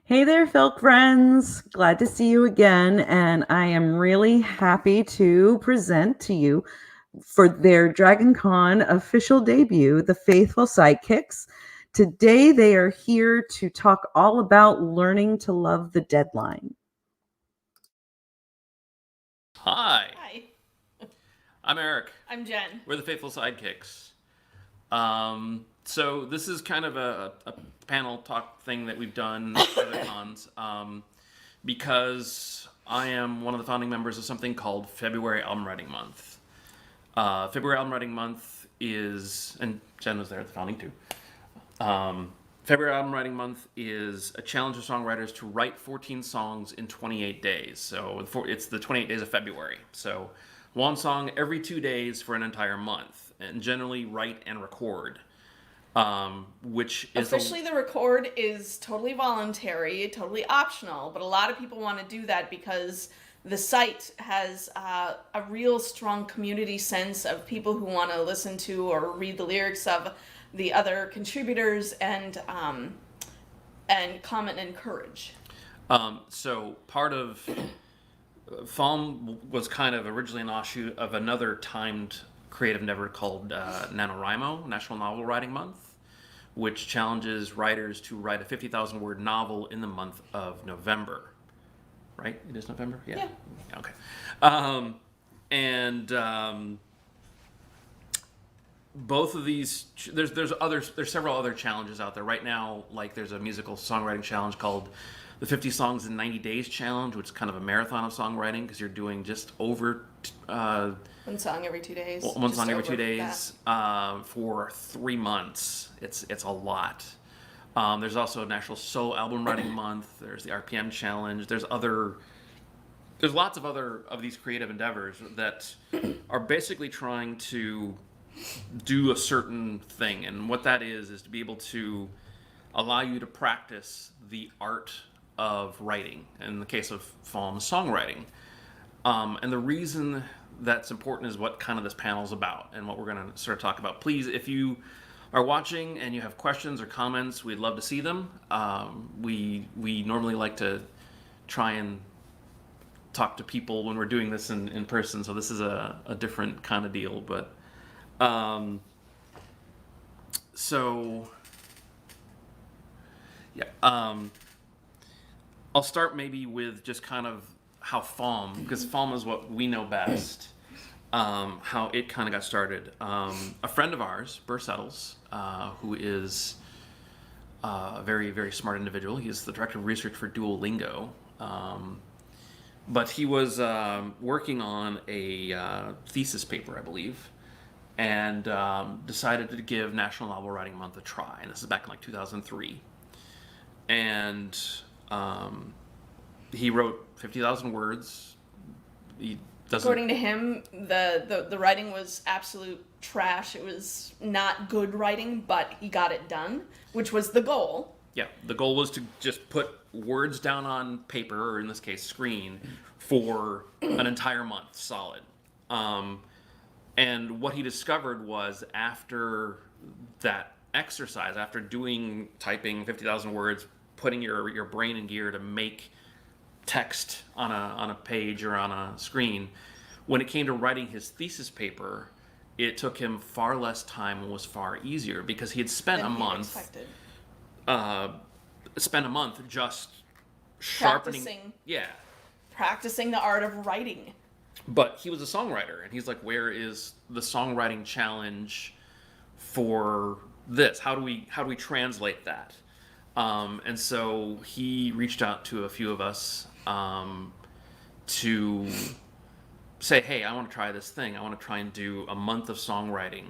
Hey there, Filk friends. Glad to see you again. And I am really happy to present to you for their Dragon Con official debut, the Faithful Sidekicks. Today, they are here to talk all about learning to love the deadline. Hi, Hi, I'm Eric. I'm Jen. We're the Faithful Sidekicks. So this is kind of a panel talk thing that we've done at other cons because I am one of the founding members of something called February Album Writing Month. February Album Writing Month is, and Jen was there at the founding too. February Album Writing Month is a challenge for songwriters to write 14 songs in 28 days. So it's the 28 days of February. So one song every 2 days for an entire month, and generally write and record, which is Officially, the record is totally voluntary, totally optional, but a lot of people want to do that because the site has a real strong community sense of people who want to listen to or read the lyrics of the other contributors and comment and encourage. So part of FAWM was kind of originally an offshoot of another timed creative endeavor called NaNoWriMo, National Novel Writing Month, which challenges writers to write a 50,000 word novel in the month of November. Right? It is November? Yeah. Okay. And both of these, there's several other challenges out there right now. Like there's a musical songwriting challenge called the 50 Songs in 90 Days Challenge, which is kind of a marathon of songwriting because you're doing just over One song every 2 days. one just song every over 2 days for 3 months. It's a lot. There's also National Solo Album Writing Month. There's the RPM Challenge. There's lots of other of these creative endeavors that are basically trying to do a certain thing, and what that is to be able to allow you to practice the art of writing. In the case of FAWM, songwriting. And the reason that's important is what kind of this panel is about and what we're going to sort of talk about. Please, if you are watching and you have questions or comments, we'd love to see them. We normally like to try and talk to people when we're doing this in person, so this is a different kind of deal. But so yeah, I'll start maybe with just kind of how FAWM, because FAWM is what we know best, how it kind of got started. A friend of ours, Burr Settles, who is a very, very smart individual. He is the director of research for Duolingo. But he was working on a thesis paper, I believe, and decided to give National Novel Writing Month a try. And this is back in like 2003. And he wrote 50,000 words. According to him, the writing was absolute trash. It was not good writing, but he got it done, which was the goal. Yeah, the goal was to just put words down on paper, or in this case, screen, for an entire month solid. And what he discovered was after that exercise, after typing 50,000 words, putting your brain in gear to make text on a page or on a screen, when it came to writing his thesis paper, it took him far less time and was far easier because he had spent a month just sharpening. Practicing the art of writing. But he was a songwriter, and he's like, where is the songwriting challenge for this? How do we translate that? And so he reached out to a few of us to say, hey, I want to try this thing. I want to try and do a month of songwriting.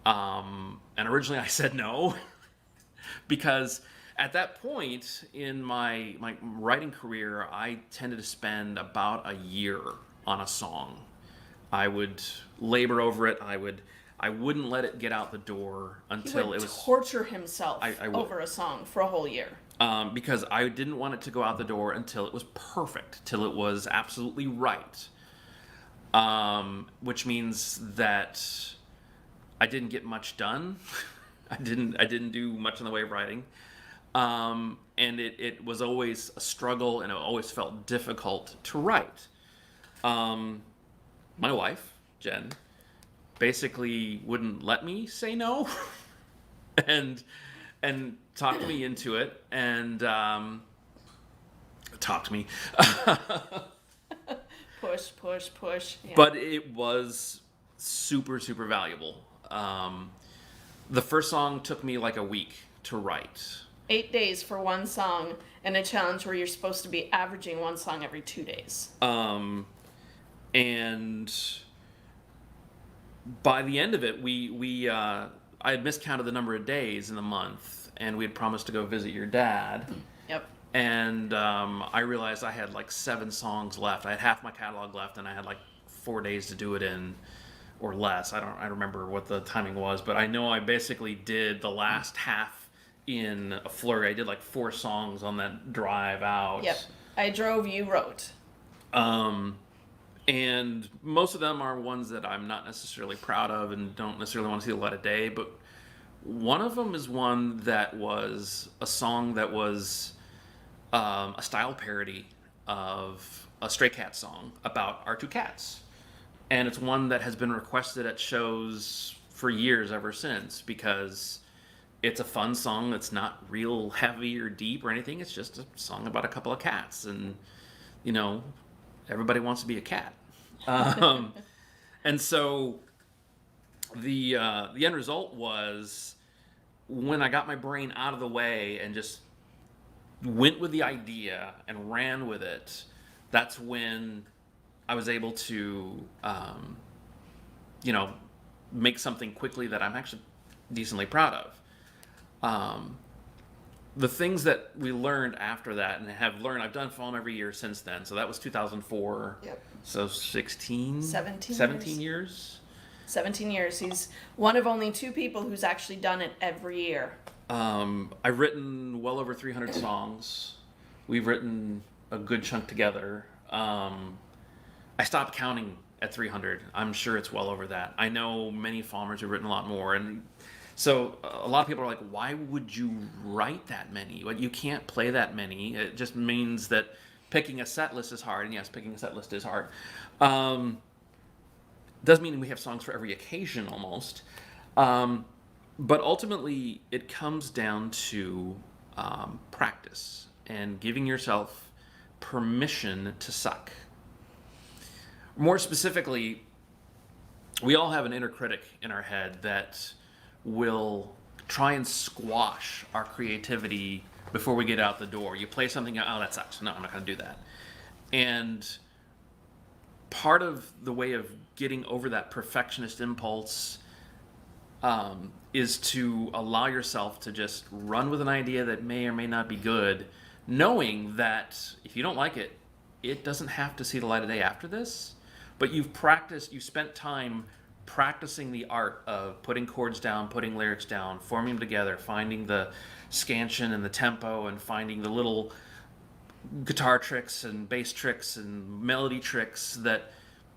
And originally I said no, because at that point in my writing career, I tended to spend about a year on a song. I would labor over it. I wouldn't let it get out the door until it was torture himself I over a song for a whole year. Because I didn't want it to go out the door until it was perfect, till it was absolutely right. Which means that I didn't get much done. I didn't do much in the way of writing. And it was always a struggle, and it always felt difficult to write. My wife, Jen, basically wouldn't let me say no, and talked me into it, and talked me. Push, push, push. Yeah. But it was super, super valuable. The first song took me like a week to write. 8 days for one song, and a challenge where you're supposed to be averaging one song every 2 days. And by the end of it, I had miscounted the number of days in the month, and we had promised to go visit your dad. Yep. And I realized I had like 7 songs left. I had half my catalog left, and I had like 4 days to do it in, or less. I don't remember what the timing was, but I know I basically did the last half in a flurry. I did like 4 songs on that drive out. Yep. I drove, you wrote. And most of them are ones that I'm not necessarily proud of and don't necessarily want to see the light of day, but one of them is one that was a song that was a style parody of a Stray Cats song about our 2 cats. And it's one that has been requested at shows for years ever since, because it's a fun song that's not real heavy or deep or anything. It's just a song about a couple of cats, and everybody wants to be a cat. And so the end result was, when I got my brain out of the way and just went with the idea and ran with it, that's when I was able to, make something quickly that I'm actually decently proud of. The things that we learned after that, and have learned, I've done FAWM every year since then. So that was 2004. Yep. So 17 years. 17 years. He's one of only 2 people who's actually done it every year. I've written well over 300 songs. We've written a good chunk together. I stopped counting at 300. I'm sure it's well over that. I know many FAWMers who've written a lot more, and so a lot of people are like, why would you write that many? You can't play that many. It just means that picking a set list is hard, and yes, picking a set list is hard. Does mean we have songs for every occasion almost. But ultimately, it comes down to practice and giving yourself permission to suck. More specifically, we all have an inner critic in our head that will try and squash our creativity before we get out the door. You play something, oh, that sucks. No, I'm not going to do that. And part of the way of getting over that perfectionist impulse is to allow yourself to just run with an idea that may or may not be good, knowing that if you don't like it, it doesn't have to see the light of day after this. But you've spent time practicing the art of putting chords down, putting lyrics down, forming them together, finding the scansion and the tempo, and finding the little guitar tricks and bass tricks and melody tricks that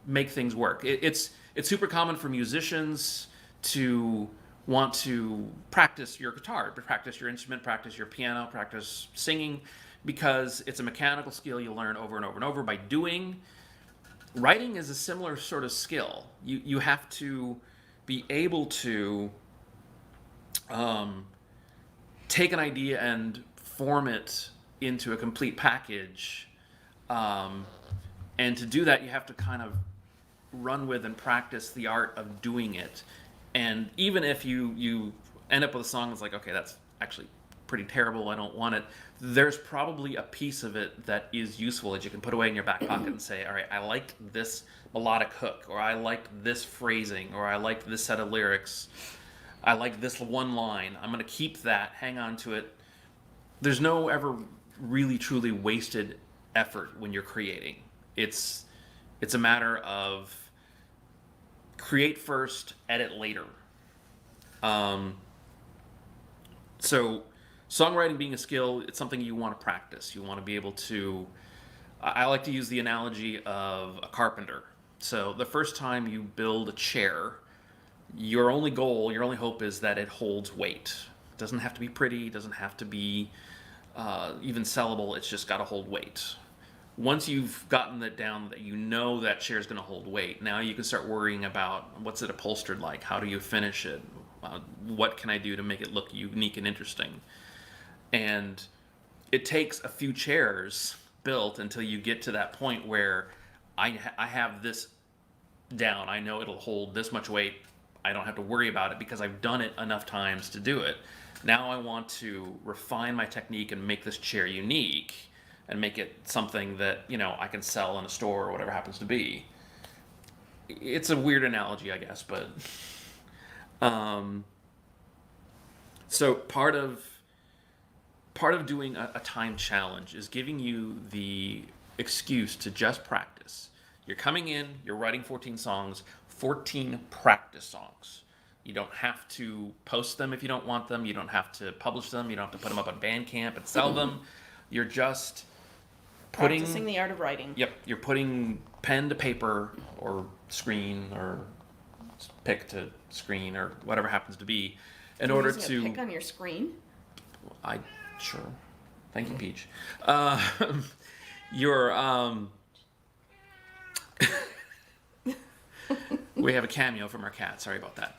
make things work. It's super common for musicians to want to practice your guitar, practice your instrument, practice your piano, practice singing, because it's a mechanical skill you learn over and over and over by doing. Writing is a similar sort of skill. You have to be able to take an idea and form it into a complete package. And to do that, you have to kind of run with and practice the art of doing it. And even if you end up with a song that's like, okay, that's actually pretty terrible, I don't want it, there's probably a piece of it that is useful that you can put away in your back pocket and say, all right, I liked this melodic hook, or I liked this phrasing, or I liked this set of lyrics, I liked this one line, I'm going to keep that, hang on to it. There's no ever really truly wasted effort when you're creating. It's a matter of create first, edit later. So songwriting being a skill, it's something you want to practice. You want to be able to, I like to use the analogy of a carpenter. So the first time you build a chair, your only goal, your only hope is that it holds weight. It doesn't have to be pretty, doesn't have to be even sellable. It's just got to hold weight. Once you've gotten that down, that you know that chair is going to hold weight, now you can start worrying about what's it upholstered like, how do you finish it, what can I do to make it look unique and interesting. And it takes a few chairs built until you get to that point where I have this down. I know it'll hold this much weight. I don't have to worry about it because I've done it enough times to do it. Now I want to refine my technique and make this chair unique and make it something that, I can sell in a store or whatever happens to be. It's a weird analogy, I guess, but so part of doing a time challenge is giving you the excuse to just practice. You're coming in, you're writing 14 songs, 14 practice songs. You don't have to post them if you don't want them. You don't have to publish them. You don't have to put them up on Bandcamp and sell them. You're just practicing the art of writing. Yep, you're putting pen to paper or screen or pick to screen or whatever happens to be in order to pick on your screen. Sure. Thank you, Peach. We have a cameo from our cat. Sorry about that.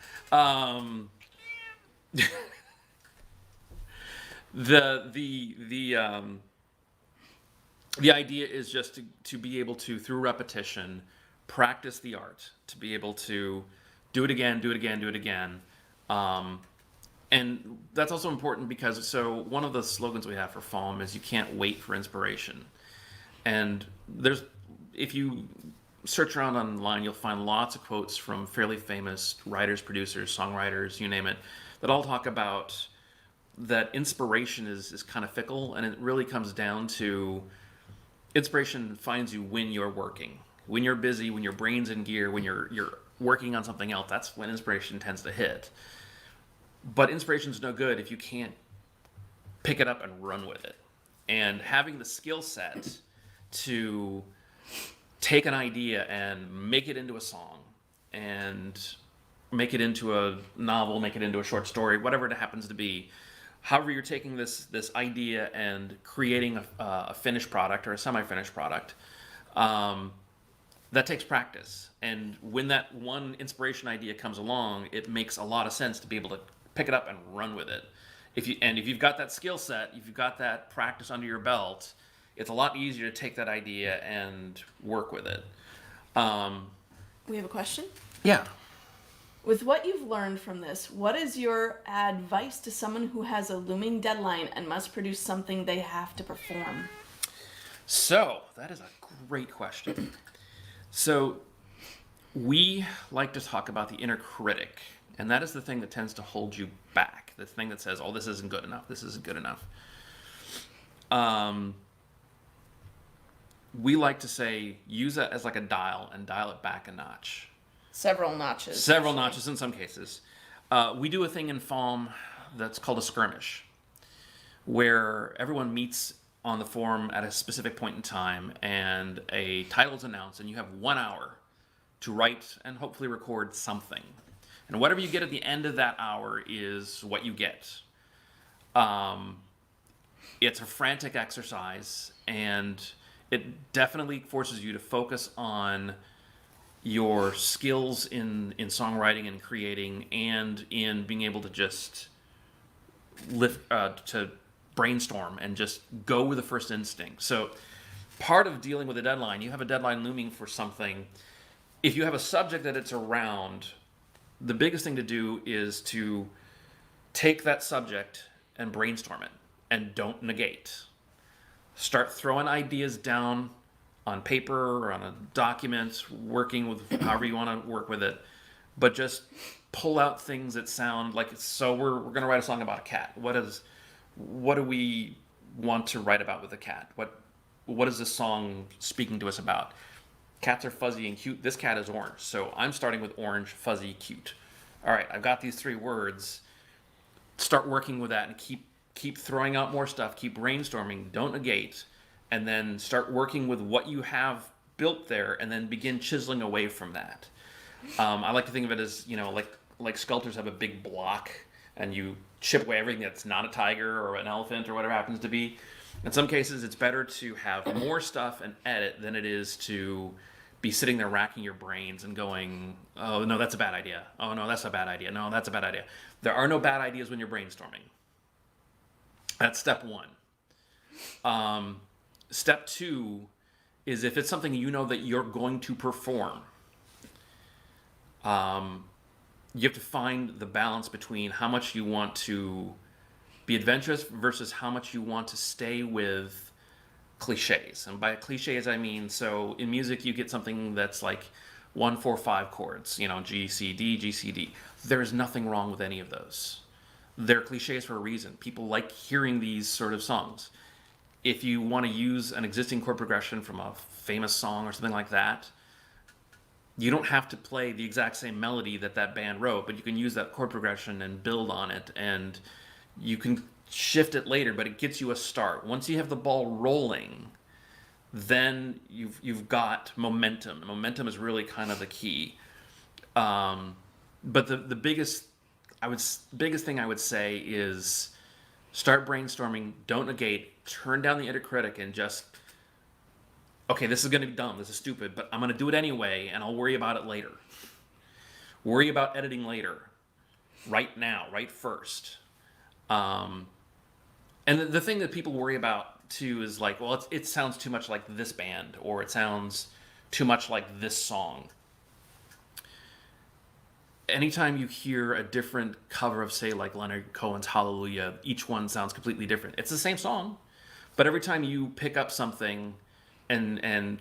The idea is just to be able to, through repetition, practice the art, to be able to do it again, do it again, do it again. And that's also important because, so one of the slogans we have for FAWM is you can't wait for inspiration. And if you search around online, you'll find lots of quotes from fairly famous writers, producers, songwriters, you name it, that all talk about that inspiration is kind of fickle, and it really comes down to inspiration finds you when you're working. When you're busy, when your brain's in gear, when you're working on something else, that's when inspiration tends to hit. But inspiration's no good if you can't pick it up and run with it. And having the skill set to take an idea and make it into a song and make it into a novel, make it into a short story, whatever it happens to be. However, you're taking this idea and creating a finished product or a semi-finished product, that takes practice. And when that one inspiration idea comes along, it makes a lot of sense to be able to pick it up and run with it. If you've got that skill set, if you've got that practice under your belt, it's a lot easier to take that idea and work with it. We have a question? Yeah. With what you've learned from this, what is your advice to someone who has a looming deadline and must produce something they have to perform? So, that is a great question. So, we like to talk about the inner critic, and that is the thing that tends to hold you back. The thing that says, oh, this isn't good enough, this isn't good enough. We like to say, use it as like a dial and dial it back a notch. Several notches. Several notches in some cases. We do a thing in FAWM that's called a skirmish, where everyone meets on the forum at a specific point in time, and a title is announced, and you have 1 hour to write and hopefully record something. And whatever you get at the end of that hour is what you get. It's a frantic exercise, and it definitely forces you to focus on your skills in songwriting and creating, and in being able to just to brainstorm and just go with the first instinct. So part of dealing with a deadline, you have a deadline looming for something. If you have a subject that it's around, the biggest thing to do is to take that subject and brainstorm it, and don't negate. Start throwing ideas down on paper or on a document, working with however you want to work with it, but just pull out things that sound like, so we're going to write a song about a cat. What do we want to write about with a cat? What is this song speaking to us about? Cats are fuzzy and cute. This cat is orange. So I'm starting with orange, fuzzy, cute. All right, I've got these 3 words. Start working with that and keep throwing out more stuff. Keep brainstorming. Don't negate. And then start working with what you have built there, and then begin chiseling away from that. I like to think of it as, like sculptors have a big block and you chip away everything that's not a tiger or an elephant or whatever happens to be. In some cases, it's better to have more stuff and edit than it is to be sitting there racking your brains and going, oh, no, that's a bad idea. Oh, no, that's a bad idea. No, that's a bad idea. There are no bad ideas when you're brainstorming. That's step one. Step two is if it's something you know that you're going to perform, you have to find the balance between how much you want to be adventurous versus how much you want to stay with cliches. And by cliches, I mean, so in music, you get something that's like 1, 4, 5 chords, G, C, D, G, C, D. There's nothing wrong with any of those. They're cliches for a reason. People like hearing these sort of songs. If you want to use an existing chord progression from a famous song or something like that, you don't have to play the exact same melody that band wrote, but you can use that chord progression and build on it, and you can shift it later, but it gets you a start. Once you have the ball rolling, then you've got momentum. And momentum is really kind of the key. But the biggest thing I would say is start brainstorming, don't negate, turn down the inner critic, and just, okay, this is going to be dumb, this is stupid, but I'm going to do it anyway, and I'll worry about it later. Worry about editing later. Right now, right first. And the thing that people worry about, too, is like, well, it sounds too much like this band, or it sounds too much like this song. Anytime you hear a different cover of, say, like Leonard Cohen's Hallelujah, each one sounds completely different. It's the same song, but every time you pick up something and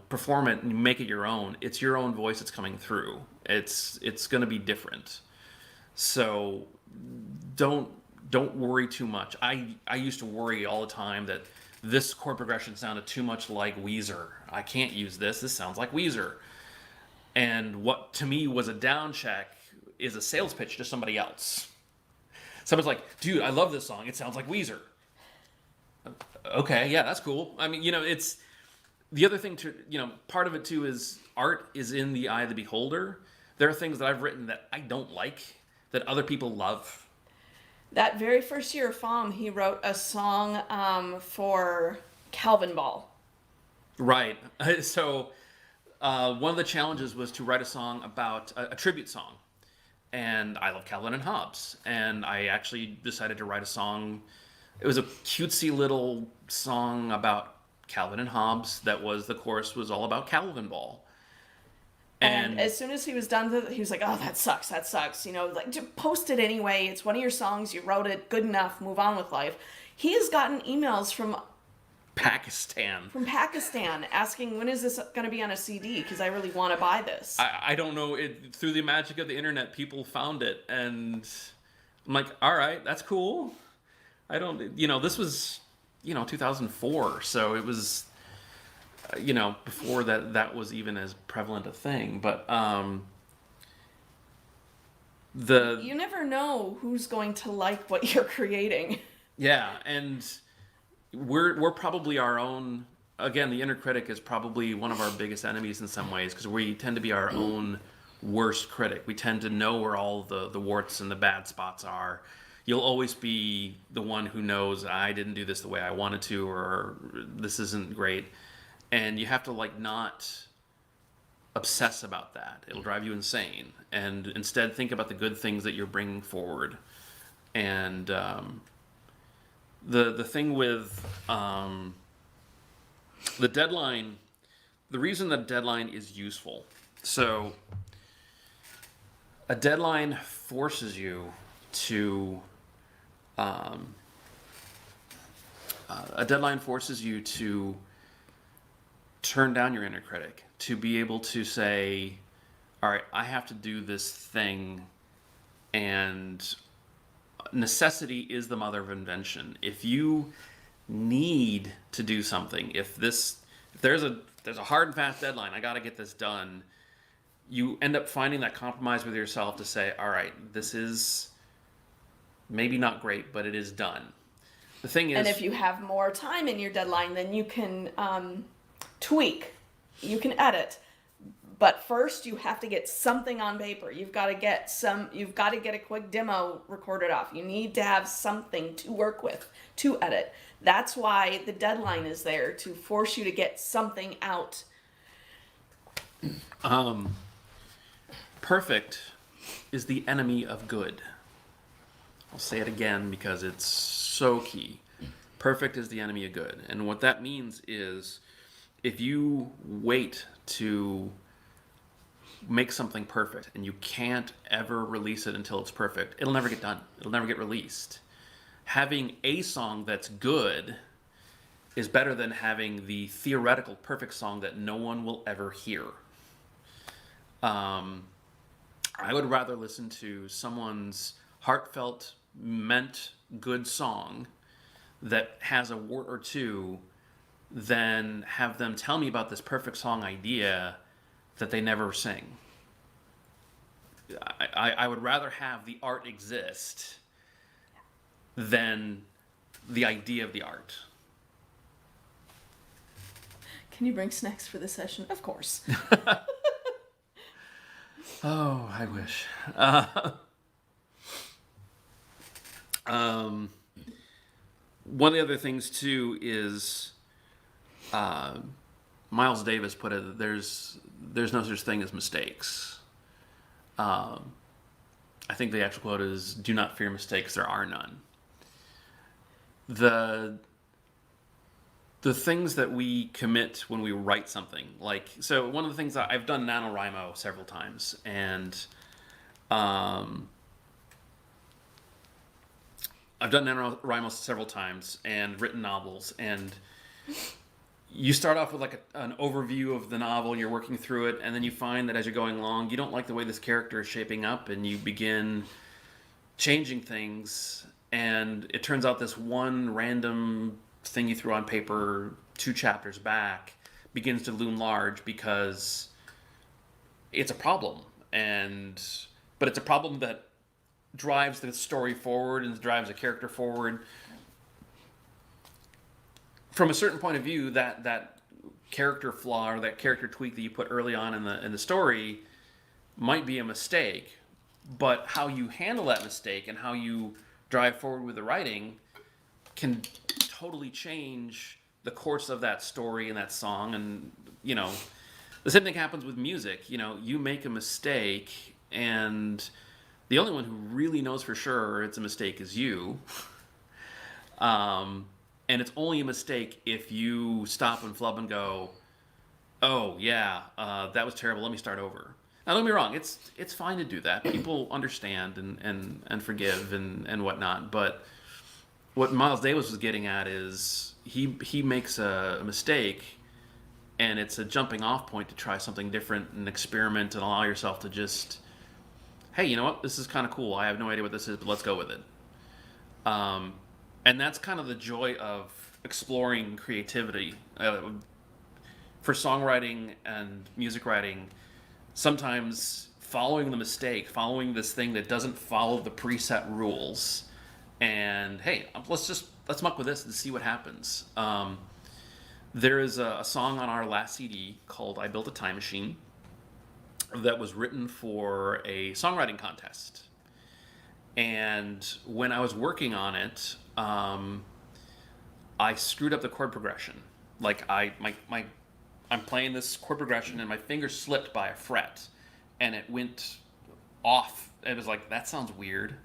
perform it and make it your own, it's your own voice that's coming through. It's going to be different. So don't worry too much. I used to worry all the time that this chord progression sounded too much like Weezer. I can't use this. This sounds like Weezer. And what to me was a down check is a sales pitch to somebody else. Someone's like, dude, I love this song. It sounds like Weezer. Okay, yeah, that's cool. I mean, it's the other thing to, part of it too is art is in the eye of the beholder. There are things that I've written that I don't like that other people love. That very first year of FAWM, he wrote a song for Calvin Ball. Right. So one of the challenges was to write a song about a tribute song. And I love Calvin and Hobbes. And I actually decided to write a song. It was a cutesy little song about Calvin and Hobbes the chorus was all about Calvin Ball. And as soon as he was done with it, he was like, oh, that sucks. Just post it anyway. It's one of your songs. You wrote it. Good enough. Move on with life. He has gotten emails from Pakistan asking, when is this going to be on a CD? Because I really want to buy this. I don't know. Through the magic of the internet, people found it. And I'm like, all right, that's cool. This was, 2004. So it was, before that was even as prevalent a thing. But you never know who's going to like what you're creating. Yeah, and we're probably our own. Again, the inner critic is probably one of our biggest enemies in some ways because we tend to be our own worst critic. We tend to know where all the warts and the bad spots are. You'll always be the one who knows I didn't do this the way I wanted to, or this isn't great. And you have to not obsess about that. It'll drive you insane. And instead think about the good things that you're bringing forward. And the thing with the deadline, the reason that deadline is useful. So a deadline forces you to turn down your inner critic, to be able to say, all right, I have to do this thing, and necessity is the mother of invention. If you need to do something, if there's a hard and fast deadline, I got to get this done, you end up finding that compromise with yourself to say, all right, this is maybe not great, but it is done. The thing is, and if you have more time in your deadline, then you can tweak, you can edit. But first, you have to get something on paper. You've got to get a quick demo recorded off. You need to have something to work with, to edit. That's why the deadline is there, to force you to get something out. Perfect is the enemy of good. I'll say it again because it's so key. Perfect is the enemy of good. And what that means is if you wait to make something perfect and you can't ever release it until it's perfect, it'll never get done. It'll never get released. Having a song that's good is better than having the theoretical perfect song that no one will ever hear. I would rather listen to someone's heartfelt, meant good song that has a word or two than have them tell me about this perfect song idea that they never sing. I would rather have the art exist than the idea of the art. Can you bring snacks for the session? Of course. Oh, I wish. One of the other things too is Miles Davis put it. There's no such thing as mistakes. I think the actual quote is, "Do not fear mistakes; there are none." The things that we commit when we write something, like, so one of the things that I've done NaNoWriMo several times, and I've done NaNoWriMo several times and written novels, and you start off with like an overview of the novel, and you're working through it, and then you find that as you're going along, you don't like the way this character is shaping up, and you begin changing things, and it turns out this one random thing you threw on paper 2 chapters back begins to loom large because it's a problem, but it's a problem that drives the story forward and drives a character forward. From a certain point of view, that character flaw or that character tweak that you put early on in the story might be a mistake, but how you handle that mistake and how you drive forward with the writing can totally change the course of that story and that song. And the same thing happens with music. You make a mistake, and the only one who really knows for sure it's a mistake is you. And it's only a mistake if you stop and flub and go, "Oh yeah, that was terrible. Let me start over." Now, don't get me wrong. It's fine to do that. People understand and forgive and whatnot. But what Miles Davis was getting at is he makes a mistake, and it's a jumping off point to try something different and experiment and allow yourself to just, hey, you know what? This is kind of cool. I have no idea what this is, but let's go with it. And that's kind of the joy of exploring creativity. For songwriting and music writing, sometimes following the mistake, following this thing that doesn't follow the preset rules, and hey, let's muck with this and see what happens. There is a song on our last CD called "I Built a Time Machine" that was written for a songwriting contest. And when I was working on it, I screwed up the chord progression. Like I'm playing this chord progression and my finger slipped by a fret and it went off. It was like, that sounds weird.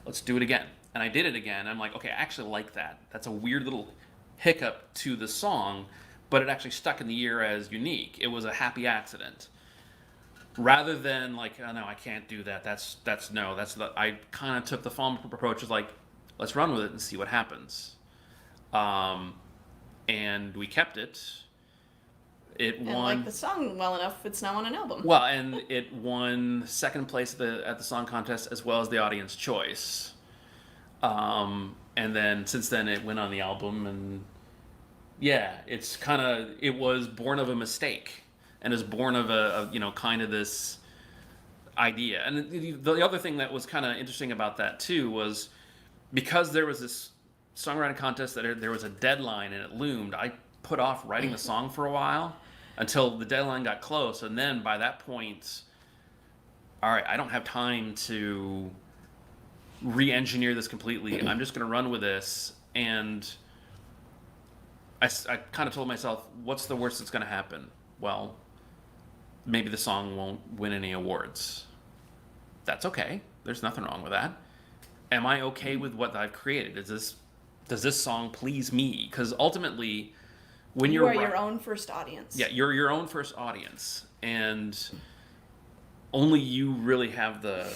Let's do it again. And I did it again. I'm like, okay, I actually like that. That's a weird little hiccup to the song, but it actually stuck in the ear as unique. It was a happy accident. Rather than like, oh no, I can't do that. I kind of took the FAWM approach of like, let's run with it and see what happens. And we kept it. It won. And like the song well enough, it's now on an album. Well, and it won second place at the song contest as well as the audience choice. And then since then it went on the album, and yeah, it was born of a mistake and is born of a kind of this idea. And the other thing that was kind of interesting about that too was because there was this songwriting contest that there was a deadline and it loomed, I put off writing the song for a while. until the deadline got close. And then by that point, all right, I don't have time to re-engineer this completely. I'm just going to run with this. And I kind of told myself, what's the worst that's going to happen? Well, maybe the song won't win any awards. That's okay. There's nothing wrong with that. Am I okay with what I've created? Does this song please me? Because ultimately, when You are you're your own first audience. yeah, you're your own first audience, and only you really have the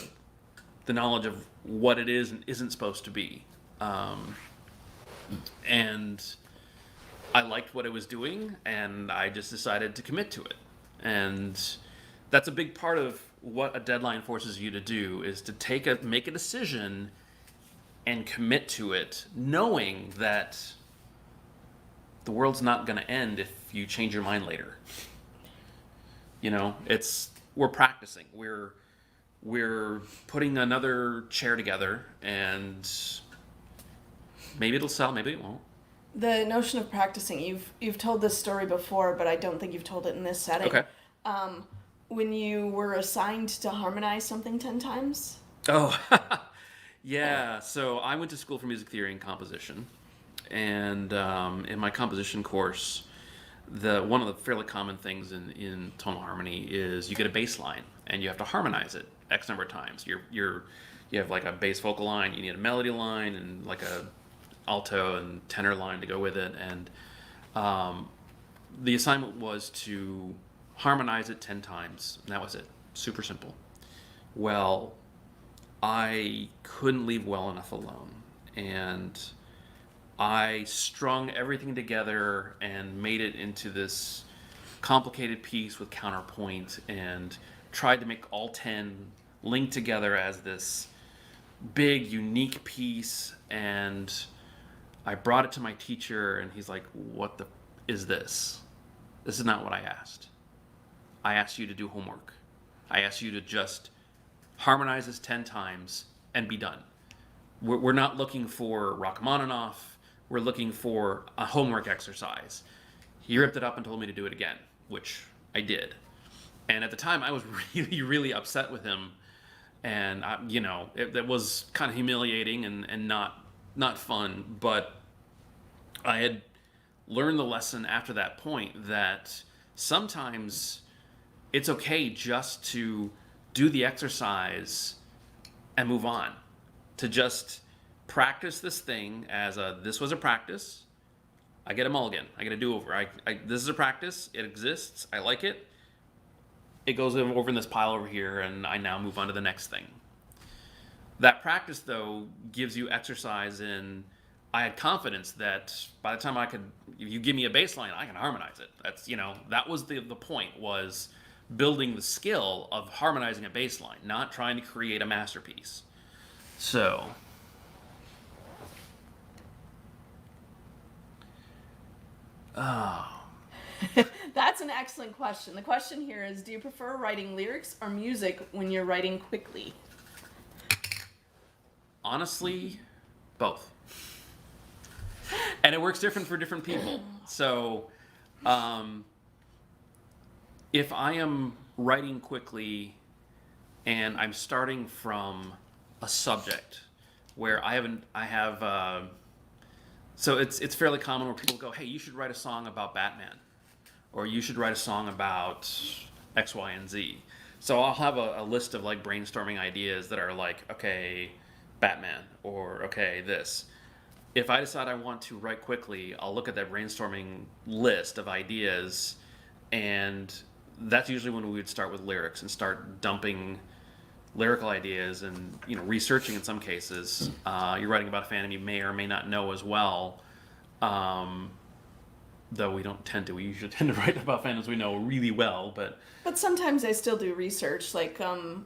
knowledge of what it is and isn't supposed to be. And I liked what it was doing, and I just decided to commit to it. And that's a big part of what a deadline forces you to do, is to make a decision and commit to it, knowing that the world's not going to end if you change your mind later. You know, we're practicing. We're putting another chair together, and maybe it'll sell, maybe it won't. The notion of practicing, you've told this story before, but I don't think you've told it in this setting. Okay. When you were assigned to harmonize something 10 times? Oh, yeah. So I went to school for music theory and composition, and in my composition course, one of the fairly common things in tonal harmony is you get a bass line and you have to harmonize it X number of times. You have like a bass vocal line, you need a melody line, and like a alto and tenor line to go with it. And the assignment was to harmonize it 10 times, and that was it. Super simple. Well, I couldn't leave well enough alone, and I strung everything together and made it into this complicated piece with counterpoint, and tried to make all 10 link together as this big, unique piece. And I brought it to my teacher, and he's like, what is this? This is not what I asked. I asked you to do homework. I asked you to just harmonize this 10 times and be done. We're not looking for Rachmaninoff. We're looking for a homework exercise. He ripped it up and told me to do it again, which I did. And at the time, I was really, really upset with him. And, it was kind of humiliating and not fun. But I had learned the lesson after that point that sometimes it's okay just to do the exercise and move on. To just practice this thing as this was a practice. I get a mulligan. I get a do-over. This is a practice. It exists. I like it. It goes over in this pile over here, and I now move on to the next thing. That practice, though, gives you exercise in. I had confidence that by the time if you give me a bass line, I can harmonize it. That's, that was the point, was building the skill of harmonizing a bass line, not trying to create a masterpiece. So, That's an excellent question. The question here is, do you prefer writing lyrics or music when you're writing quickly? honestly, both. And it works different for different people. So, if I am writing quickly and I'm starting from a subject where so it's fairly common where people go, hey, you should write a song about Batman, or you should write a song about X, Y, and Z. So I'll have a list of like brainstorming ideas that are like, okay, Batman, or okay, this. If I decide I want to write quickly, I'll look at that brainstorming list of ideas, and that's usually when we would start with lyrics and start dumping lyrical ideas and researching in some cases. You're writing about a fandom you may or may not know as well, though we don't tend to. We usually tend to write about fandoms we know really well, but sometimes I still do research. Like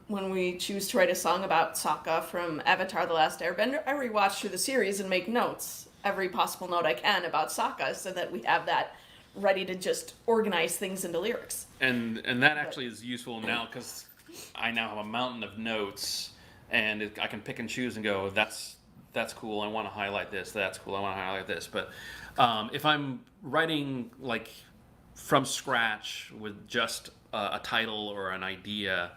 when we choose to write a song about Sokka from Avatar: The Last Airbender, I rewatch through the series and make notes, every possible note I can about Sokka, so that we have that ready to just organize things into lyrics. And that actually is useful now, because I now have a mountain of notes, and I can pick and choose and go, that's cool, I want to highlight this, that's cool, I want to highlight this. But if I'm writing like from scratch with just a title or an idea,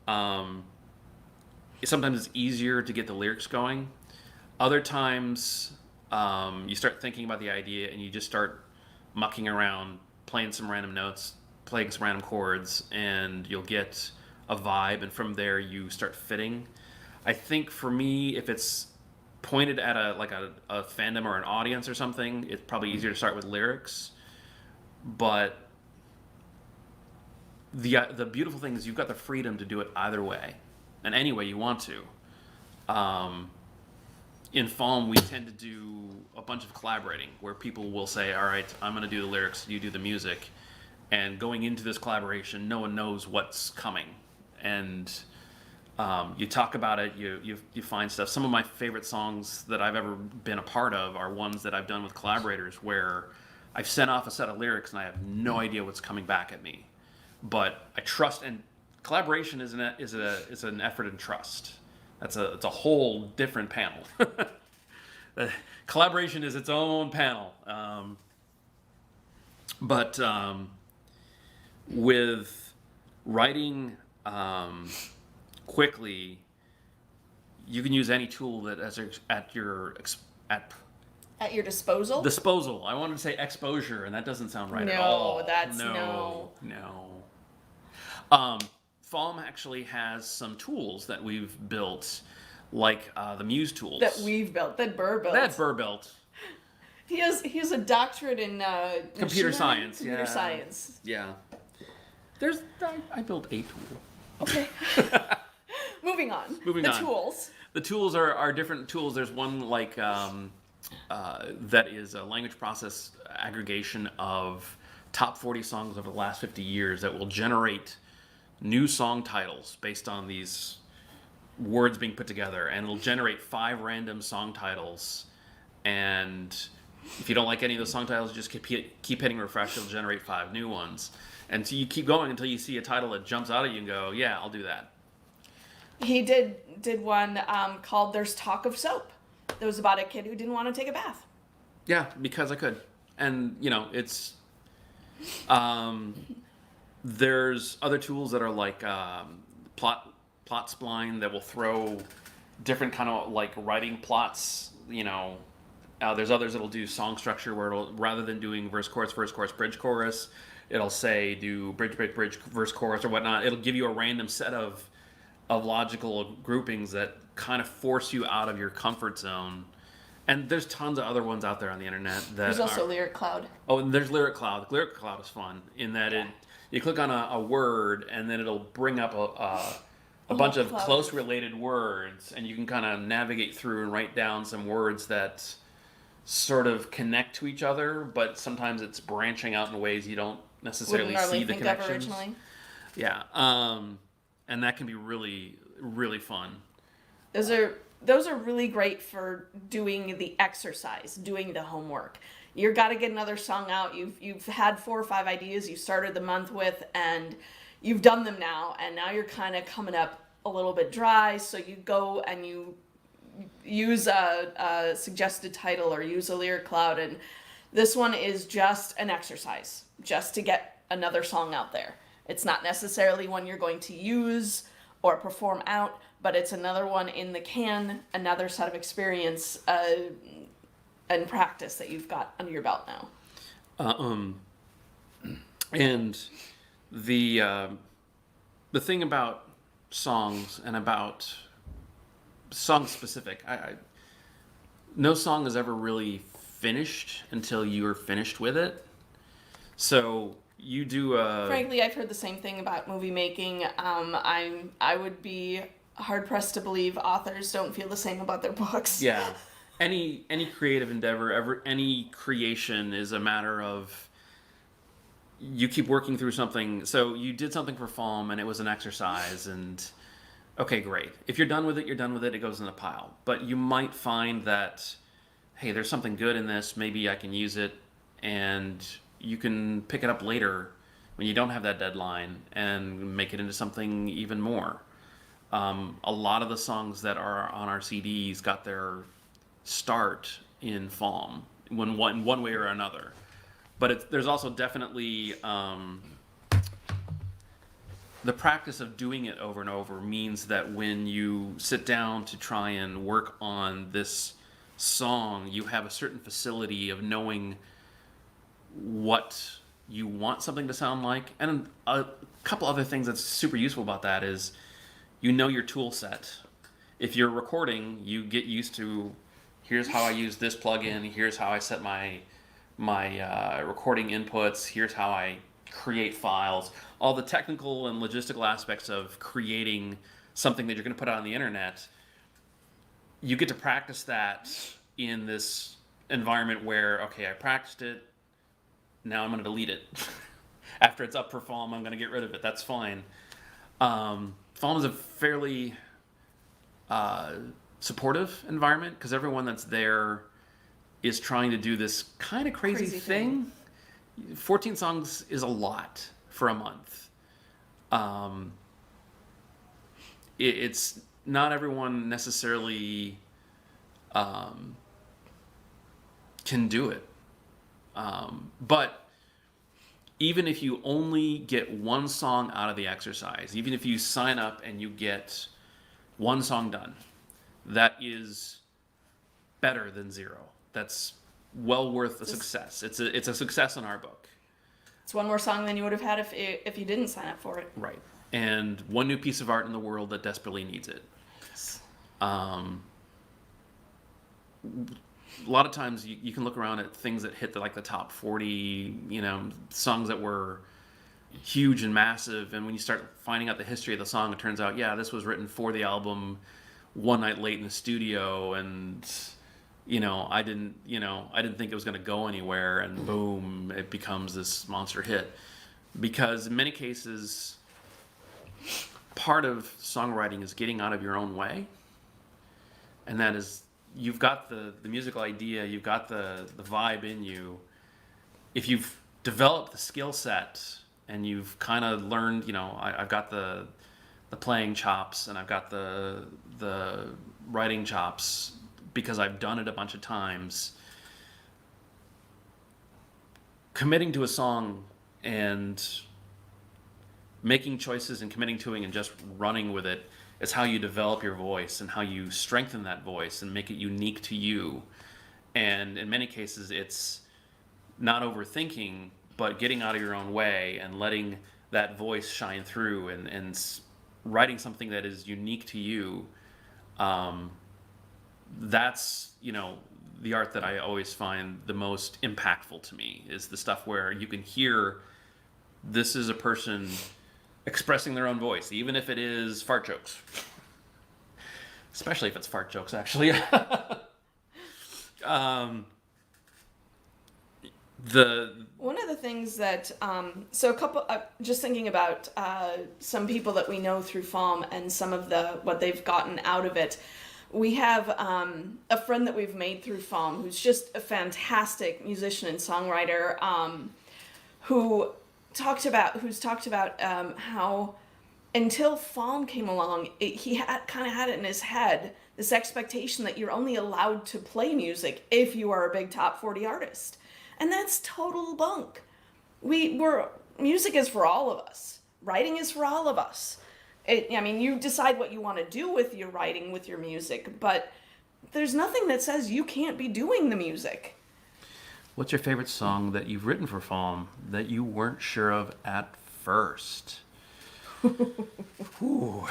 sometimes it's easier to get the lyrics going. Other times, you start thinking about the idea and you just start mucking around, playing some random notes, playing some random chords, and you'll get a vibe, and from there you start fitting. I think for me, if it's pointed at a fandom or an audience or something, it's probably easier to start with lyrics. But the beautiful thing is you've got the freedom to do it either way, and any way you want to. In FAWM, we tend to do a bunch of collaborating where people will say, all right, I'm going to do the lyrics, you do the music. And going into this collaboration, no one knows what's coming. And you talk about it, you find stuff. Some of my favorite songs that I've ever been a part of are ones that I've done with collaborators where I've sent off a set of lyrics and I have no idea what's coming back at me. But I trust, and collaboration is an effort in trust. It's a whole different panel. Collaboration is its own panel. But with writing quickly, you can use any tool that is at your disposal. Disposal. I wanted to say exposure, and that doesn't sound right at No, all. that's no. FAWM actually has some tools that we've built, like the Muse tools. That we've built, that Burr built. That Burr built. He has a doctorate in Computer science. Computer science. Yeah. I built a tool. Okay. Moving on. The tools. The tools are different tools. There's one like that is a language process aggregation of top 40 songs over the last 50 years that will generate new song titles based on these words being put together, and it'll generate 5 random song titles. And if you don't like any of those song titles, just keep hitting refresh. It'll generate 5 new ones, and so you keep going until you see a title that jumps out at you and go, "Yeah, I'll do that." He did one called "There's Talk of Soap." That was about a kid who didn't want to take a bath. Yeah, because I could, and it's. There's other tools that are like plot spline that will throw different kind of like writing plots. There's others that'll do song structure where it'll, rather than doing verse chorus, bridge chorus, it'll say do bridge, verse chorus or whatnot. It'll give you a random set of logical groupings that kind of force you out of your comfort zone. And there's tons of other ones out there on the internet that there's also Lyric Cloud. Oh, and there's Lyric Cloud. Lyric Cloud is fun in that you click on a word and then it'll bring up a bunch of close related words, and you can kind of navigate through and write down some words that sort of connect to each other, but sometimes it's branching out in ways you don't necessarily see the connections. Originally. Yeah, and that can be really, really fun. Those are really great for doing the exercise, doing the homework. You've got to get another song out. You've had 4 or 5 ideas you started the month with, and you've done them now, and now you're kind of coming up a little bit dry, so you go and you use a suggested title or use a Lyric Cloud, and this one is just an exercise, just to get another song out there. It's not necessarily one you're going to use or perform out, but it's another one in the can, another set of experience and practice that you've got under your belt now. And the thing about songs and about song specific, no song is ever really finished until you're finished with it. So you do frankly, I've heard the same thing about movie making. I would be hard pressed to believe authors don't feel the same about their books. Yeah. Any creative endeavor, any creation is a matter of you keep working through something. So you did something for FAWM and it was an exercise, and okay, great. If you're done with it, you're done with it. It goes in the pile. But you might find that, hey, there's something good in this. Maybe I can use it, and you can pick it up later when you don't have that deadline and make it into something even more. A lot of the songs that are on our CDs got their start in FAWM in one way or another. But there's also definitely the practice of doing it over and over means that when you sit down to try and work on this song, you have a certain facility of knowing what you want something to sound like. And a couple other things that's super useful about that is you know your tool set. If you're recording, you get used to, here's how I use this plugin, here's how I set my recording inputs, here's how I create files, all the technical and logistical aspects of creating something that you're going to put out on the internet. You get to practice that in this environment where, okay, I practiced it, now I'm going to delete it. After it's up for FAWM, I'm going to get rid of it. That's fine. FAWM is a fairly supportive environment because everyone that's there is trying to do this kind of crazy thing. 14 songs is a lot for a month. It's not everyone necessarily can do it. But even if you only get one song out of the exercise, even if you sign up and you get one song done, that is better than zero. That's well worth a success. It's a success in our book. It's one more song than you would have had if you didn't sign up for it. Right. And one new piece of art in the world that desperately needs it. Yes. A lot of times you can look around at things that hit the top 40, songs that were huge and massive. And when you start finding out the history of the song, it turns out, this was written for the album one night late in the studio. And, I didn't think it was going to go anywhere. And boom, it becomes this monster hit. Because in many cases, part of songwriting is getting out of your own way. And that is, you've got the musical idea, you've got the vibe in you. If you've developed the skill set and you've kind of learned, I've got the playing chops and I've got the writing chops because I've done it a bunch of times. Committing to a song and making choices and committing to it and just running with it is how you develop your voice and how you strengthen that voice and make it unique to you. And in many cases, it's not overthinking, but getting out of your own way and letting that voice shine through and writing something that is unique to you. That's, the art that I always find the most impactful to me is the stuff where you can hear this is a person expressing their own voice, even if it is fart jokes. Especially if it's fart jokes, actually. One of the things that, just thinking about some people that we know through FAWM and some of what they've gotten out of it. We have a friend that we've made through FAWM who's just a fantastic musician and songwriter who's talked about how until FAWM came along, he kind of had it in his head, this expectation that you're only allowed to play music if you are a big top 40 artist. And that's total bunk. Music is for all of us. Writing is for all of us. You decide what you want to do with your writing, with your music, but there's nothing that says you can't be doing the music. What's your favorite song that you've written for FAWM that you weren't sure of at first? Ooh.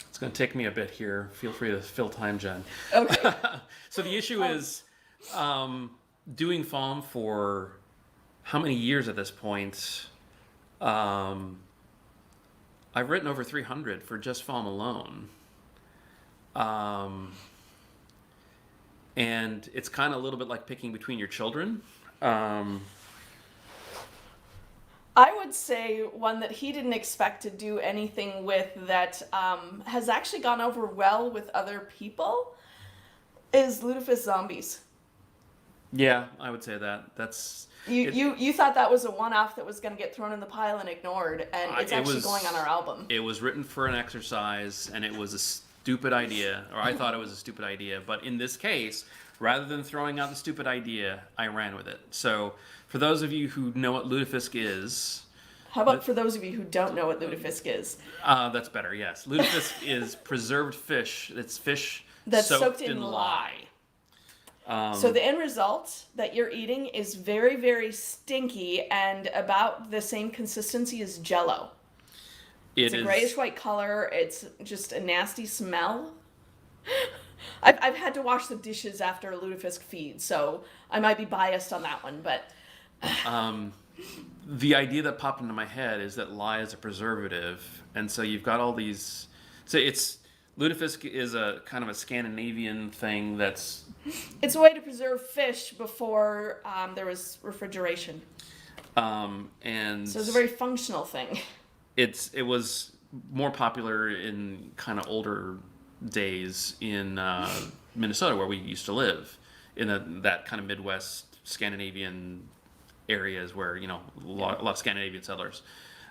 It's going to take me a bit here. Feel free to fill time, Jen. Okay. So the issue is doing FAWM for how many years at this point? I've written over 300 for just FAWM alone. And it's kind of a little bit like picking between your children. I would say one that he didn't expect to do anything with that has actually gone over well with other people is Lutefisk Zombies. Yeah, I would say that. That's... You thought that was a one-off that was going to get thrown in the pile and ignored, and it's actually going on our album. It was written for an exercise, and it was a stupid idea, or I thought it was a stupid idea. But in this case, rather than throwing out the stupid idea, I ran with it. So for those of you who know what lutefisk is, How about for those of you who don't know what lutefisk is? that's better, yes. Lutefisk is preserved fish. It's fish That's soaked in lye. So the end result that you're eating is very, very stinky and about the same consistency as Jell-O. It's a grayish-white color. It's just a nasty smell. I've had to wash the dishes after a lutefisk feed, so I might be biased on that one, but... The idea that popped into my head is that lye is a preservative, and so you've got all these... So lutefisk is a kind of a Scandinavian thing that's... It's a way to preserve fish before there was refrigeration. And so it's a very functional thing. It was more popular in kind of older days in Minnesota, where we used to live, in that kind of Midwest Scandinavian areas where, a lot of Scandinavian settlers.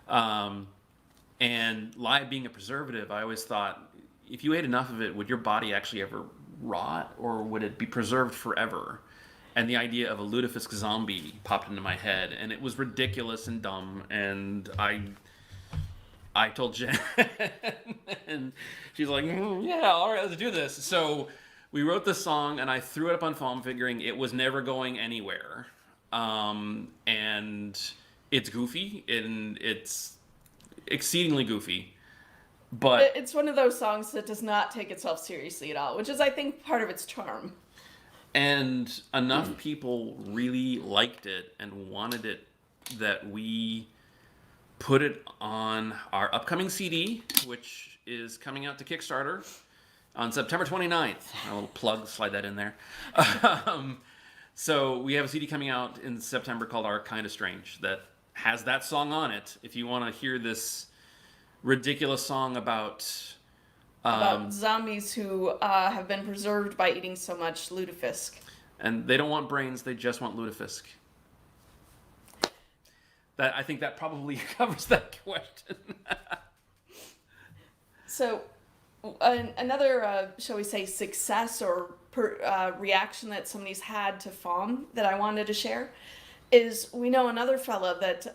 And lye being a preservative, I always thought, if you ate enough of it, would your body actually ever rot, or would it be preserved forever? And the idea of a lutefisk zombie popped into my head, and it was ridiculous and dumb, and I told Jen, and she's like, yeah, all right, let's do this. So we wrote this song, and I threw it up on FAWM, figuring it was never going anywhere. And it's goofy, and it's exceedingly goofy. But it's one of those songs that does not take itself seriously at all, which is, I think, part of its charm. And enough people really liked it and wanted it that we put it on our upcoming CD, which is coming out to Kickstarter on September 29th. A little plug, slide that in there. So we have a CD coming out in September called Our Kinda Strange that has that song on it. If you want to hear this ridiculous song about zombies who have been preserved by eating so much lutefisk. And they don't want brains, they just want lutefisk. I think that probably covers that question. So another, shall we say, success or reaction that somebody's had to FAWM that I wanted to share is, we know another fella that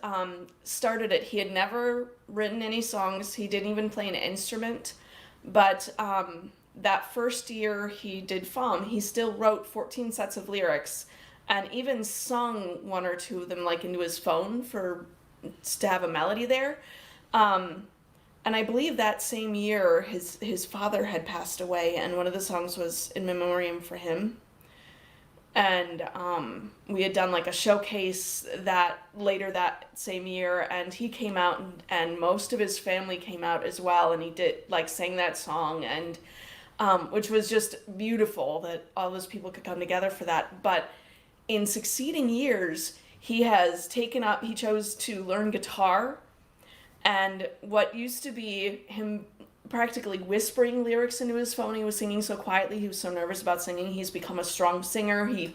started it. He had never written any songs. He didn't even play an instrument. But that first year he did FAWM, he still wrote 14 sets of lyrics and even sung one or two of them like into his phone to have a melody there. And I believe that same year his father had passed away, and one of the songs was In Memoriam for him. And we had done like a showcase later that same year, and he came out, and most of his family came out as well, and he sang that song, and which was just beautiful that all those people could come together for that. But in succeeding years, he chose to learn guitar, and what used to be him practically whispering lyrics into his phone, he was singing so quietly, he was so nervous about singing, he's become a strong singer. He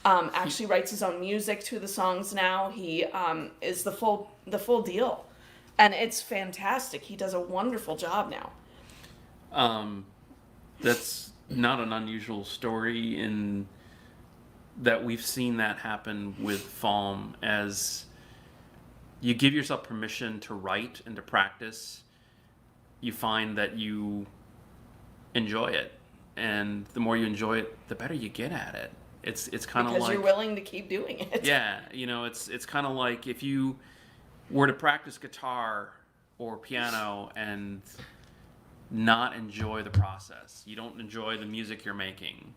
actually writes his own music to the songs now. He is the full deal, and it's fantastic. He does a wonderful job now. That's not an unusual story in that we've seen that happen with FAWM. As you give yourself permission to write and to practice, you find that you enjoy it, and the more you enjoy it, the better you get at it. It's kind of like, because you're willing to keep doing it. Yeah, it's kind of like if you were to practice guitar or piano and not enjoy the process, you don't enjoy the music you're making,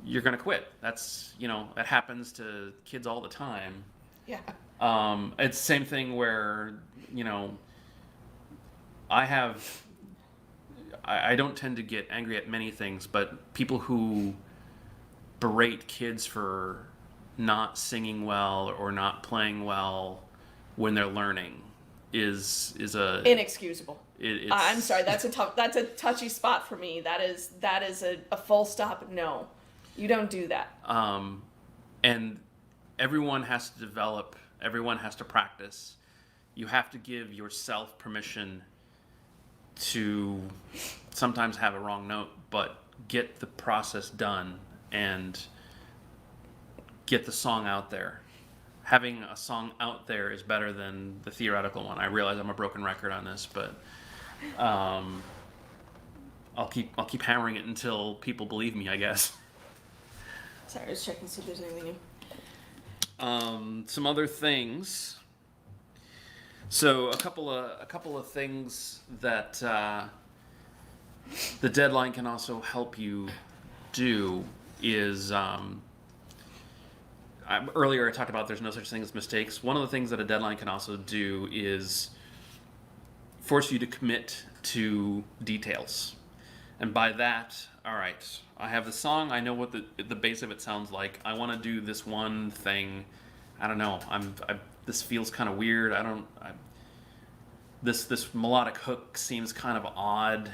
you're gonna quit. That's that happens to kids all the time. Yeah. It's the same thing where I don't tend to get angry at many things, but people who berate kids for not singing well or not playing well when they're learning is inexcusable. It's, I'm sorry, that's a touchy spot for me. That is a full stop. No, you don't do that. And everyone has to develop. Everyone has to practice. You have to give yourself permission to sometimes have a wrong note, but get the process done and get the song out there. Having a song out there is better than the theoretical one. I realize I'm a broken record on this, but I'll keep hammering it until people believe me, I guess. Sorry, I was checking to see if there's anything new. Some other things. So a couple of things that the deadline can also help you do is earlier I talked about there's no such thing as mistakes. One of the things that a deadline can also do is force you to commit to details. And by that, all right, I have the song, I know what the base of it sounds like. I want to do this one thing. I don't know. This feels kind of weird. This melodic hook seems kind of odd.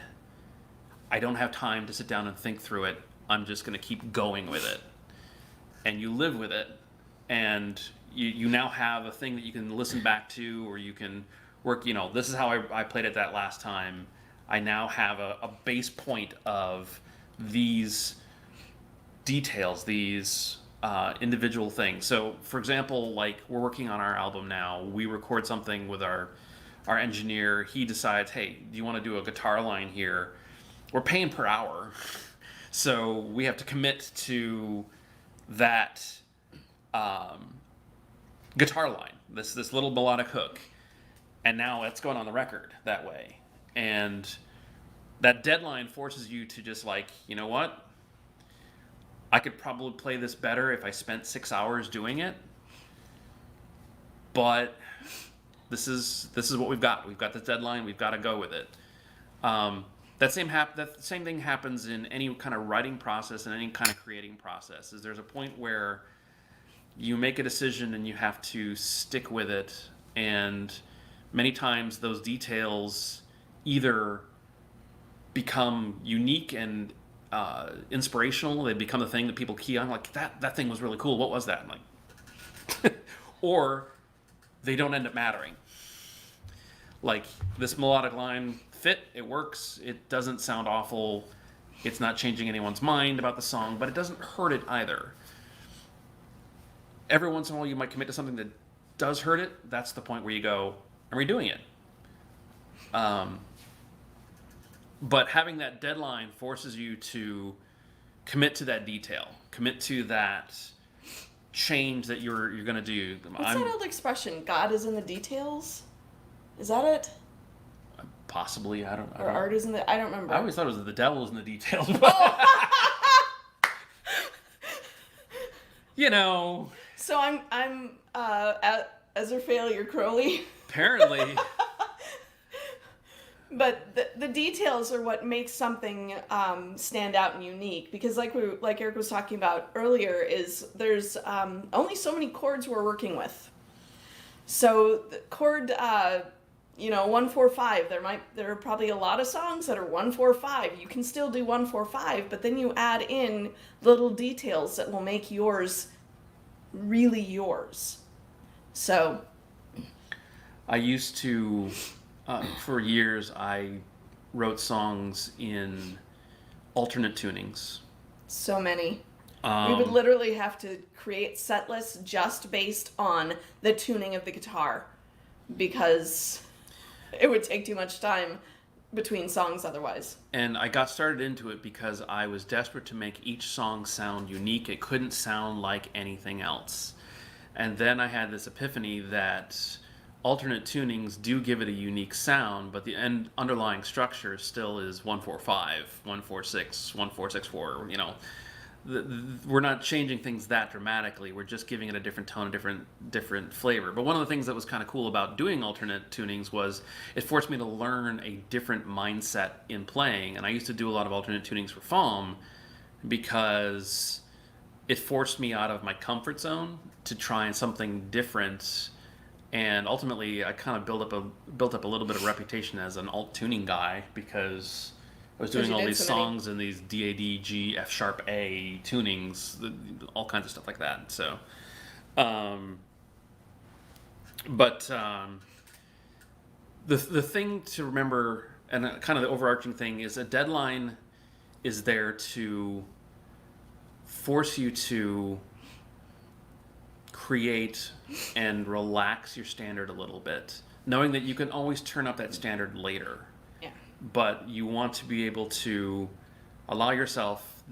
I don't have time to sit down and think through it. I'm just going to keep going with it. And you live with it, and you now have a thing that you can listen back to, or you can work, this is how I played it that last time. I now have a base point of these details, these individual things. So, for example, like we're working on our album now. We record something with our engineer. He decides, hey, do you want to do a guitar line here? We're paying per hour. So we have to commit to that guitar line, this little melodic hook. And now it's going on the record that way. And that deadline forces you to just like, you know what? I could probably play this better if I spent 6 hours doing it. But this is what we've got. We've got this deadline. We've got to go with it. That same thing happens in any kind of writing process and any kind of creating process. Is there's a point where you make a decision and you have to stick with it, and many times those details either become unique and inspirational. They become the thing that people key on. Like that thing was really cool. What was that? I'm like, or they don't end up mattering. Like this melodic line fit, it works, it doesn't sound awful, it's not changing anyone's mind about the song, but it doesn't hurt it either. Every once in a while you might commit to something that does hurt it. That's the point where you go, I'm redoing it. But having that deadline forces you to commit to that detail, commit to that change that you're going to do. What's that old expression? God is in the details? Is that it? Possibly, I don't. Or art is in the. I don't remember. I always thought it was the devil is in the details. But, So I'm Ezra Failure Crowley. Apparently. But the details are what makes something stand out and unique, because like Eric was talking about earlier, is there's only so many chords we're working with. So the chord 1-4-5, there are probably a lot of songs that are 1-4-5. You can still do 1-4-5, but then you add in little details that will make yours really yours. So I used to for years, I wrote songs in alternate tunings. So many. We would literally have to create set lists just based on the tuning of the guitar, because it would take too much time between songs otherwise. And I got started into it because I was desperate to make each song sound unique. It couldn't sound like anything else. And then I had this epiphany that alternate tunings do give it a unique sound, but the underlying structure still is 1-4-5, 1-4-6, 1-4-6-4. We're not changing things that dramatically. We're just giving it a different tone, a different flavor. But one of the things that was kind of cool about doing alternate tunings was it forced me to learn a different mindset in playing. And I used to do a lot of alternate tunings for FAWM because it forced me out of my comfort zone to try something different. And ultimately, I kind of built up a little bit of reputation as an alt tuning guy, because I was doing all these songs in these D-A-D, G, F sharp A tunings, all kinds of stuff like that. So, the thing to remember, and kind of the overarching thing, is a deadline is there to force you to create and relax your standard a little bit, knowing that you can always turn up that standard later. Yeah. But you want to be able to allow yourself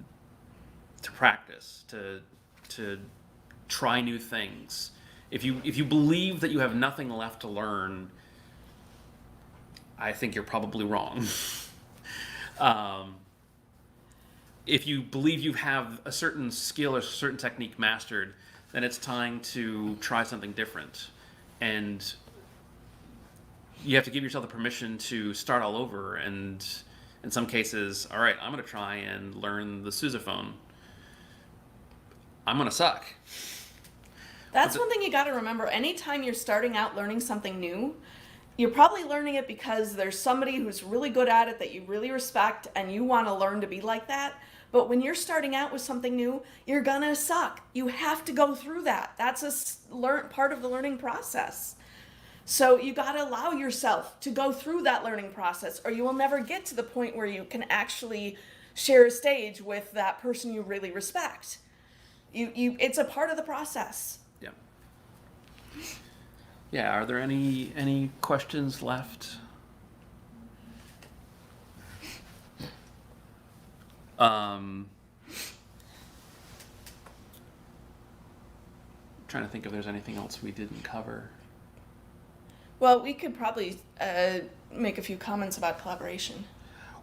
to practice, to try new things. If you believe that you have nothing left to learn, I think you're probably wrong. If you believe you have a certain skill or a certain technique mastered, then it's time to try something different. And you have to give yourself the permission to start all over. And in some cases, all right, I'm going to try and learn the sousaphone. I'm going to suck. That's one thing you got to remember. Anytime you're starting out learning something new, you're probably learning it because there's somebody who's really good at it that you really respect and you want to learn to be like that. But when you're starting out with something new, you're going to suck. You have to go through that. That's part of the learning process. So you got to allow yourself to go through that learning process, or you will never get to the point where you can actually share a stage with that person you really respect. It's a part of the process. Yeah. Yeah, are there any questions left? Trying to think if there's anything else we didn't cover. Well, we could probably make a few comments about collaboration.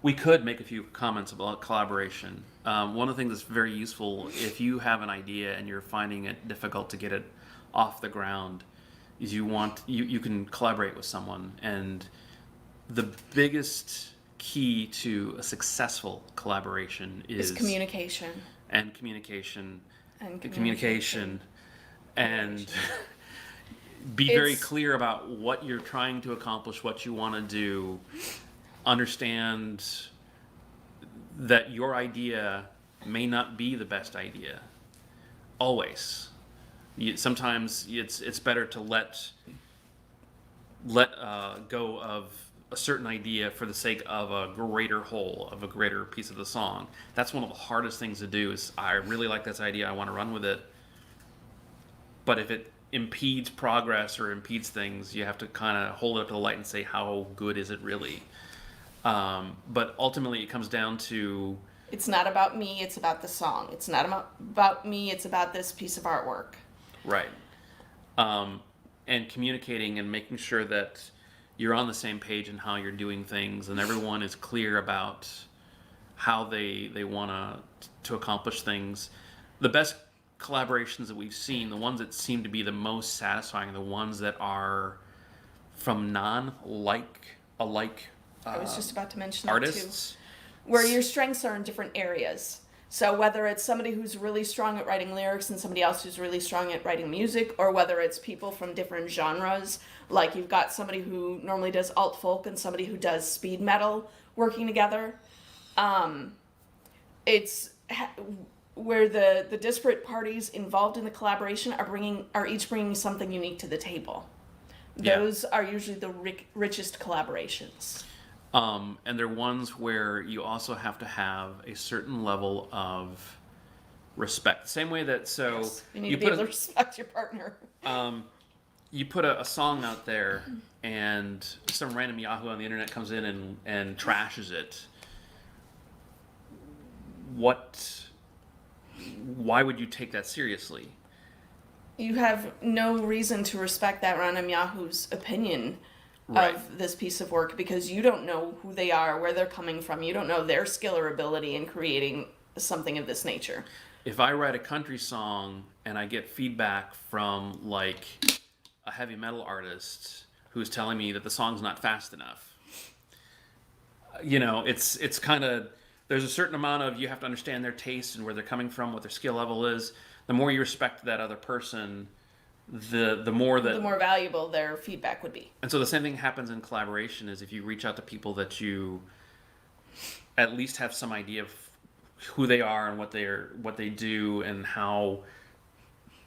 We could make a few comments about collaboration. One of the things that's very useful if you have an idea and you're finding it difficult to get it off the ground is you can collaborate with someone. And the biggest key to a successful collaboration is communication. And communication. And communication. And be very clear about what you're trying to accomplish, what you want to do. Understand that your idea may not be the best idea. Always. Sometimes it's better to let go of a certain idea for the sake of a greater whole, of a greater piece of the song. That's one of the hardest things to do is, I really like this idea, I want to run with it. But if it impedes progress or impedes things, you have to kind of hold it up to the light and say, how good is it really? But ultimately it comes down to... It's not about me, it's about the song. It's not about me, it's about this piece of artwork. Right. And communicating and making sure that you're on the same page in how you're doing things and everyone is clear about how they want to accomplish things. The best collaborations that we've seen, the ones that seem to be the most satisfying, the ones that are from alike I was just about to mention artists, that too. Where your strengths are in different areas. So whether it's somebody who's really strong at writing lyrics and somebody else who's really strong at writing music, or whether it's people from different genres, like you've got somebody who normally does alt folk and somebody who does speed metal working together. It's where the disparate parties involved in the collaboration are each bringing something unique to the table. Those are usually the richest collaborations. And they're ones where you also have to have a certain level of respect. Same way that, Yes, you need to be able to respect your partner. You put a song out there and some random Yahoo on the internet comes in and trashes it. Why would you take that seriously? You have no reason to respect that random Yahoo's opinion of this piece of work because you don't know who they are, where they're coming from. You don't know their skill or ability in creating something of this nature. If I write a country song and I get feedback from like a heavy metal artist who's telling me that the song's not fast enough, it's kind of, there's a certain amount of, you have to understand their taste and where they're coming from, what their skill level is. The more you respect that other person, the more valuable their feedback would be. And so the same thing happens in collaboration is if you reach out to people that you at least have some idea of who they are and what they do and how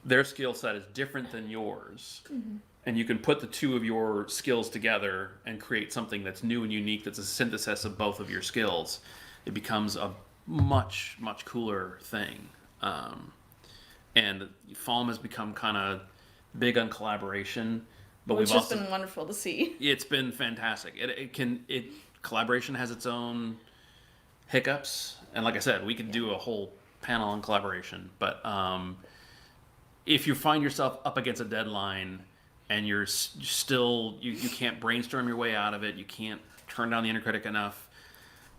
their skill set is different than yours. Mm-hmm. And you can put the two of your skills together and create something that's new and unique, that's a synthesis of both of your skills. It becomes a much, much cooler thing. And FAWM has become kind of big on collaboration, but Which we've has also been wonderful to see. it's been fantastic. Collaboration has its own hiccups, and like I said, we could do a whole panel on collaboration. But if you find yourself up against a deadline and you're still you can't brainstorm your way out of it, you can't turn down the inner critic enough,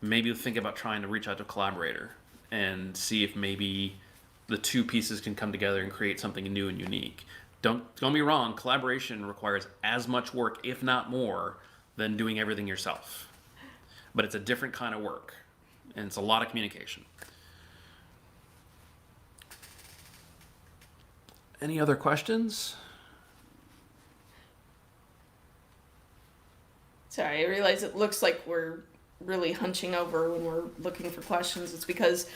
maybe think about trying to reach out to a collaborator and see if maybe the two pieces can come together and create something new and unique. Don't get me wrong, collaboration requires as much work, if not more, than doing everything yourself. But it's a different kind of work, and it's a lot of communication. Any other questions? Sorry, I realize it looks like we're really hunching over when we're looking for questions. It's because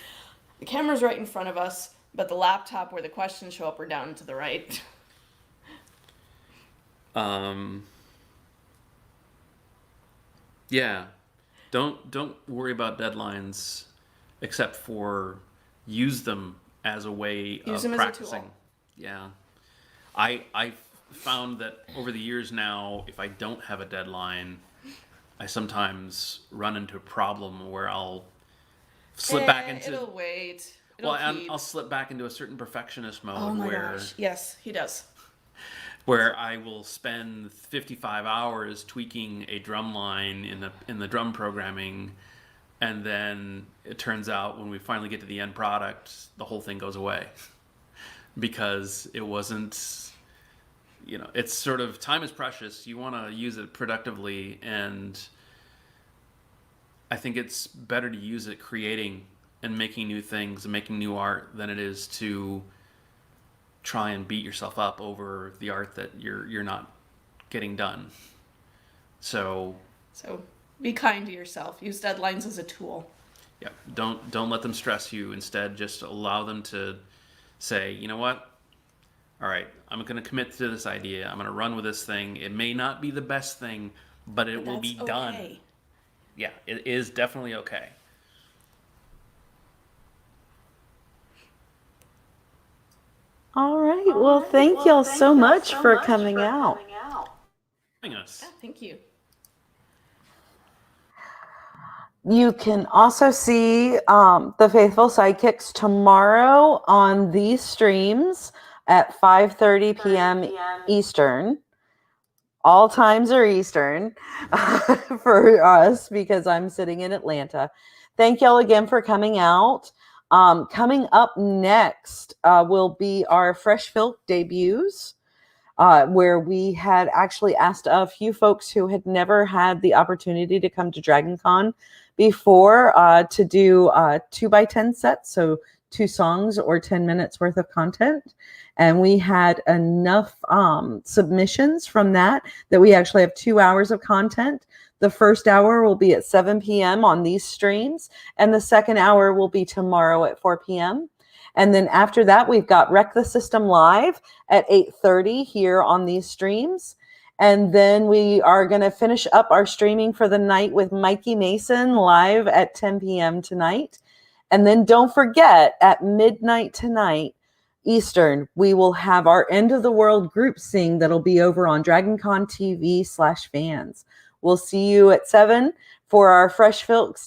the camera's right in front of us, but the laptop where the questions show up are down to the right. Yeah. Don't worry about deadlines, except for use them as a way Use of them as a practicing. tool. Yeah. I found that over the years now, if I don't have a deadline, I sometimes run into a problem where I'll slip back into It'll wait. I'll slip back into a certain perfectionist mode Oh my where gosh. Yes, he does. I will spend 55 hours tweaking a drum line in the drum programming, and then it turns out when we finally get to the end product, the whole thing goes away because it wasn't, it's sort of, time is precious. You want to use it productively, and I think it's better to use it creating and making new things and making new art than it is to try and beat yourself up over the art that you're not getting done. So be kind to yourself. Use deadlines as a tool. yeah, don't let them stress you. Instead, just allow them to say, you know what? All right, I'm going to commit to this idea. I'm going to run with this thing. It may not be the best thing, but it will be done. Okay. Yeah, it is definitely okay. All right. Well, thank y'all so much for coming out. Us. Yeah, thank you. You can also see the Faithful Sidekicks tomorrow on these streams at 5:30 p.m. Eastern. All times are Eastern for us because I'm sitting in Atlanta. Thank y'all again for coming out. Coming up next will be our Fresh Filk debuts, where we had actually asked a few folks who had never had the opportunity to come to DragonCon before to do 2x10 sets, so 2 songs or 10 minutes worth of content. And we had enough submissions from that we actually have 2 hours of content. The first hour will be at 7 p.m. on these streams, and the second hour will be tomorrow at 4 p.m. And then after that, we've got Wreck the System Live at 8:30 here on these streams. And then we are going to finish up our streaming for the night with Mikey Mason live at 10 p.m. tonight. And then don't forget, at midnight tonight, Eastern, we will have our End of the World group sing that'll be over on DragonCon TV/fans. We'll see you at 7 for our Fresh Filks